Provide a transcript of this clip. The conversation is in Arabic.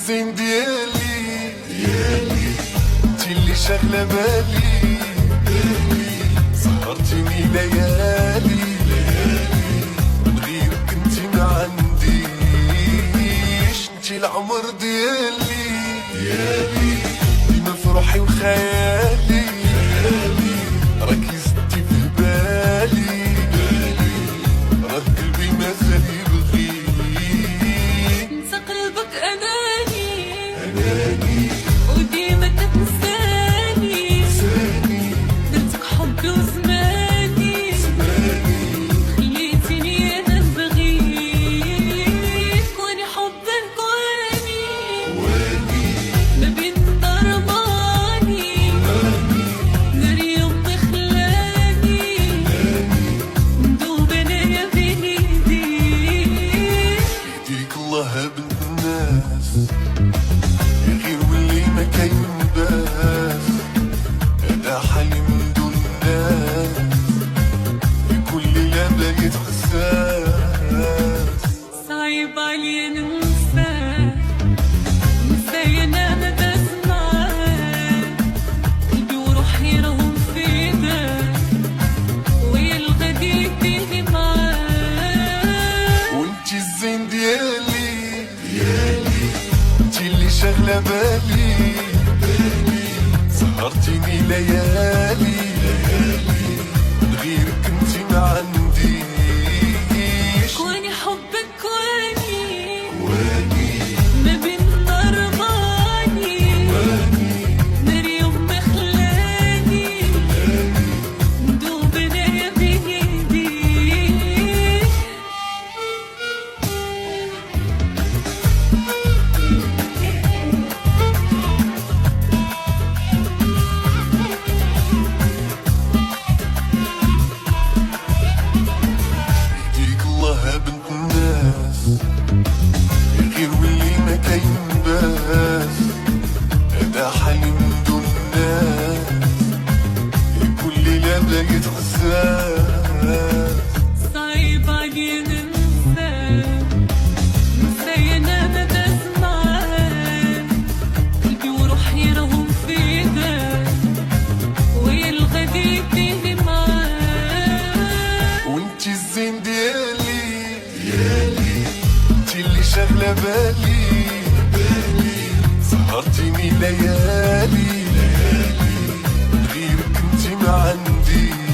الزين ديالي انتي اللي شاغله بالي سهرتيني ليالي من غيرك انتي ما عنديش انتي العمر ديالي ديما في روحي وخيالي راكي زدتي في بالي راه قلبي مازال يبغيك انت قلبك اناني وديما تنساني درتك حبي وزماني خليتيني انا نبغيك واني حبك واني ما بين ضرباني نار يومي خلاني ندوب انايا بين ايديك. يهديك الله بنت الناس غير واللي ما كاين باس هذا حالي من دون الناس كل ليلة بلاقيت حساس صعيب عليا ننساك نساي انا ما بسمعك قلبي وروحي راهم في ايدك ويا الغدي يديني معاك وانتي الزين ديالي انتي اللي شاغله بالي سهرتيني ليالي من غيرك انتي ما عنديش واني حبك واني ما بين ضرباني نار يومي خلاني ندوب انايا بين ايديك. يهديك الله بنت الناس غير واللي ما كاين باس هذا حالي من دون الناس كل ليلة بلاقيت حساس صعيب عليا ننساك نساي انا ما بسمعك قلبي وروحي راهم في ايدك ويا الغدي يديني معاك وانتي الزين ديالي انتي اللي شاغله بالي سهرتيني ليالي من غيرك انتي ما عنديش